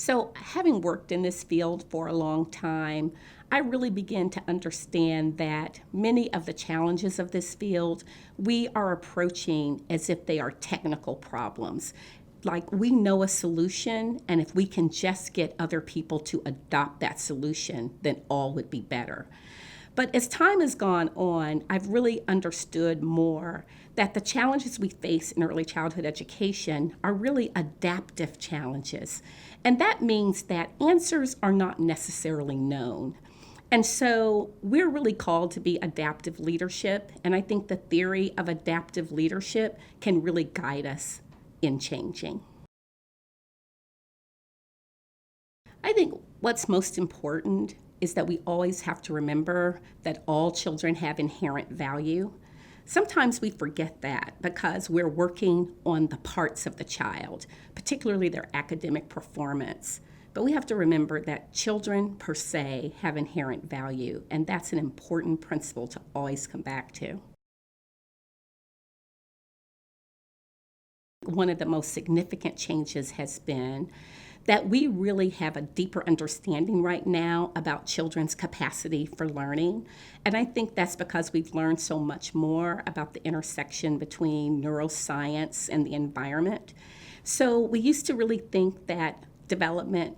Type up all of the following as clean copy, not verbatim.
So, having worked in this field for a long time, I really began to understand that many of the challenges of this field we are approaching as if they are technical problems. Like we know a solution, and if we can just get other people to adopt that solution, then all would be better. But as time has gone on, I've really understood more that the challenges we face in early childhood education are really adaptive challenges. And that means that answers are not necessarily known. And so we're really called to be adaptive leadership. And I think the theory of adaptive leadership can really guide us in changing. I think what's most important is that we always have to remember that all children have inherent value. Sometimes we forget that because we're working on the parts of the child, particularly their academic performance. But we have to remember that children per se have inherent value, and that's an important principle to always come back to. One of the most significant changes has been that we really have a deeper understanding right now about children's capacity for learning. And I think that's because we've learned so much more about the intersection between neuroscience and the environment. So we used to really think that development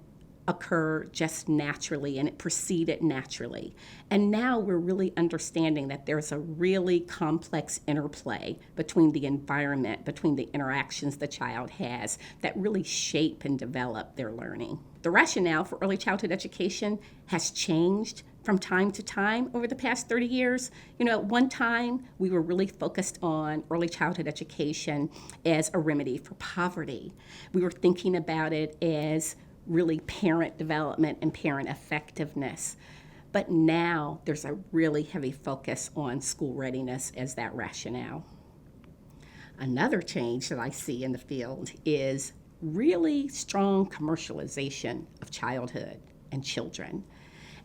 occur just naturally and it proceeded naturally. And now we're really understanding that there's a really complex interplay between the environment, between the interactions the child has that really shape and develop their learning. The rationale for early childhood education has changed from time to time over the past 30 years. At one time, we were really focused on early childhood education as a remedy for poverty. We were thinking about it as really parent development and parent effectiveness. But now there's a really heavy focus on school readiness as that rationale. Another change that I see in the field is really strong commercialization of childhood and children.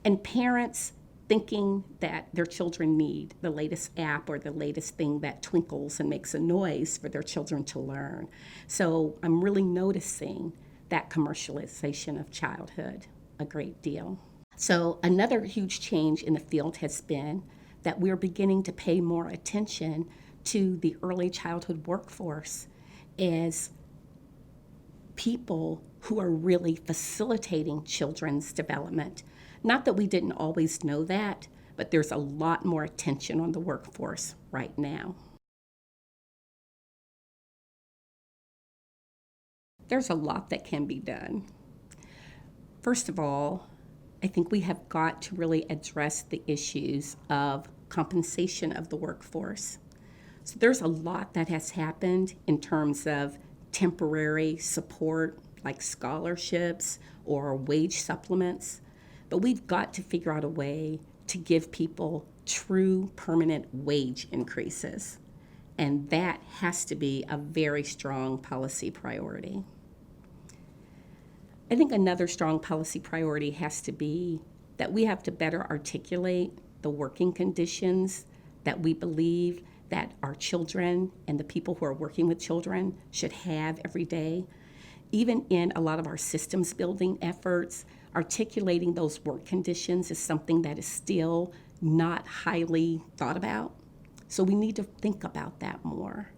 And parents thinking that their children need the latest app or the latest thing that twinkles and makes a noise for their children to learn. So I'm really noticing that commercialization of childhood a great deal. So another huge change in the field has been that we're beginning to pay more attention to the early childhood workforce as people who are really facilitating children's development. Not that we didn't always know that, but there's a lot more attention on the workforce right now. There's a lot that can be done. First of all, I think we have got to really address the issues of compensation of the workforce. So there's a lot that has happened in terms of temporary support like scholarships or wage supplements, but we've got to figure out a way to give people true permanent wage increases. And that has to be a very strong policy priority. I think another strong policy priority has to be that we have to better articulate the working conditions that we believe that our children and the people who are working with children should have every day. Even in a lot of our systems building efforts, articulating those work conditions is something that is still not highly thought about. So we need to think about that more.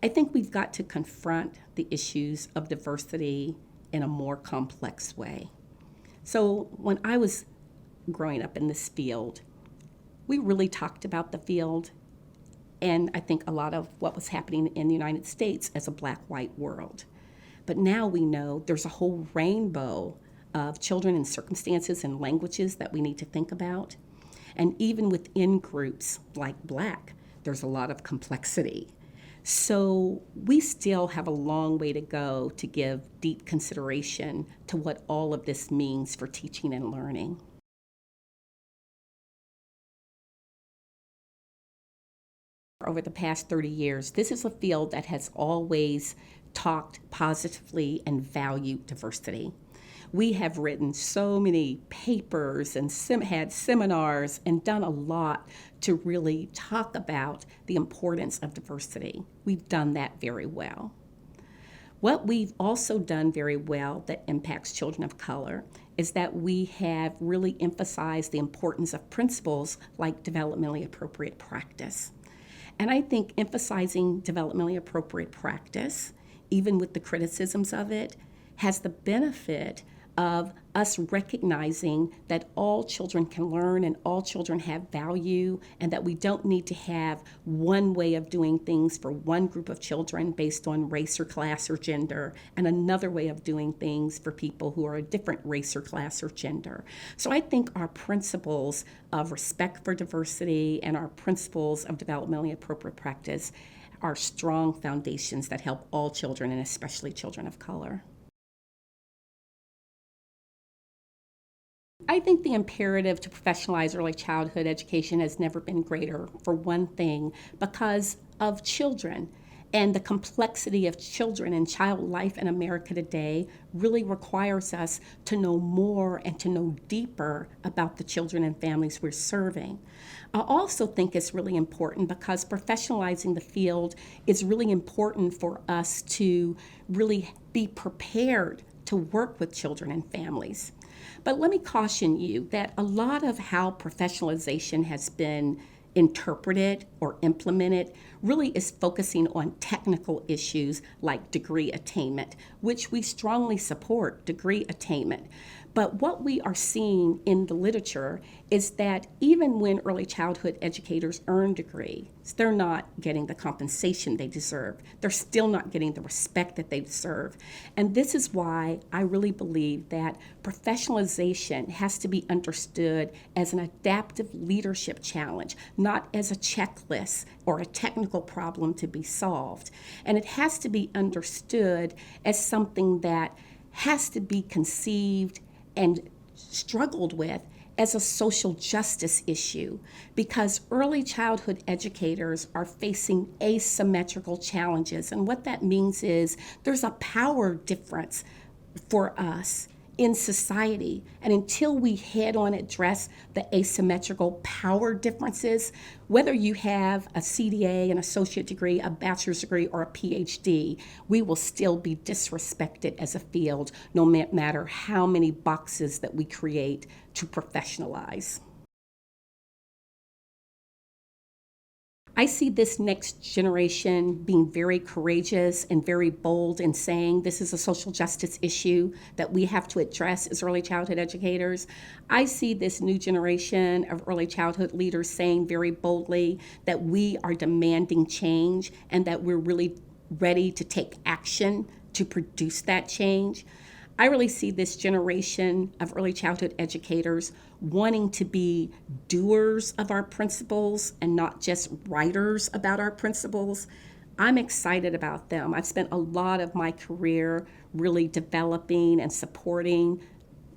I think we've got to confront the issues of diversity in a more complex way. So when I was growing up in this field, we really talked about the field and I think a lot of what was happening in the United States as a black-white world. But now we know there's a whole rainbow of children and circumstances and languages that we need to think about. And even within groups like Black, there's a lot of complexity. So we still have a long way to go to give deep consideration to what all of this means for teaching and learning. Over the past 30 years, this is a field that has always talked positively and valued diversity. We have written so many papers and had seminars and done a lot to really talk about the importance of diversity. We've done that very well. What we've also done very well that impacts children of color is that we have really emphasized the importance of principles like developmentally appropriate practice. And I think emphasizing developmentally appropriate practice, even with the criticisms of it, has the benefit of us recognizing that all children can learn and all children have value, and that we don't need to have one way of doing things for one group of children based on race or class or gender, and another way of doing things for people who are a different race or class or gender. So I think our principles of respect for diversity and our principles of developmentally appropriate practice are strong foundations that help all children, and especially children of color. I think the imperative to professionalize early childhood education has never been greater, for one thing, because of children. And the complexity of children and child life in America today really requires us to know more and to know deeper about the children and families we're serving. I also think it's really important because professionalizing the field is really important for us to really be prepared to work with children and families. But let me caution you that a lot of how professionalization has been interpreted or implemented really is focusing on technical issues like degree attainment, which we strongly support degree attainment. But what we are seeing in the literature is that even when early childhood educators earn degrees, they're not getting the compensation they deserve. They're still not getting the respect that they deserve. And this is why I really believe that professionalization has to be understood as an adaptive leadership challenge, not as a checklist or a technical problem to be solved. And it has to be understood as something that has to be conceived and struggled with as a social justice issue, because early childhood educators are facing asymmetrical challenges. And what that means is there's a power difference for us in society. And until we head on address the asymmetrical power differences, whether you have a CDA, an associate degree, a bachelor's degree, or a PhD, we will still be disrespected as a field, no matter how many boxes that we create to professionalize. I see this next generation being very courageous and very bold in saying this is a social justice issue that we have to address as early childhood educators. I see this new generation of early childhood leaders saying very boldly that we are demanding change and that we're really ready to take action to produce that change. I really see this generation of early childhood educators wanting to be doers of our principles and not just writers about our principles. I'm excited about them. I've spent a lot of my career really developing and supporting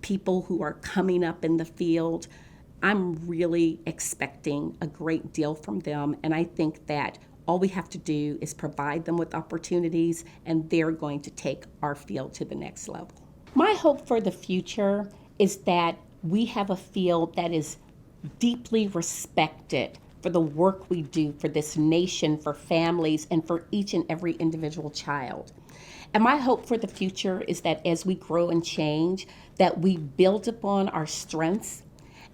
people who are coming up in the field. I'm really expecting a great deal from them, and I think that all we have to do is provide them with opportunities, and they're going to take our field to the next level. My hope for the future is that we have a field that is deeply respected for the work we do for this nation, for families, and for each and every individual child. And my hope for the future is that as we grow and change, that we build upon our strengths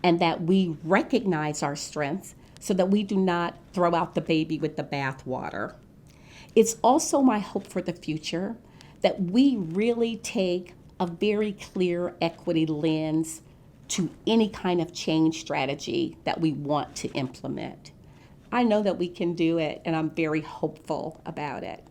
and that we recognize our strengths so that we do not throw out the baby with the bathwater. It's also my hope for the future that we really take a very clear equity lens to any kind of change strategy that we want to implement. I know that we can do it, and I'm very hopeful about it.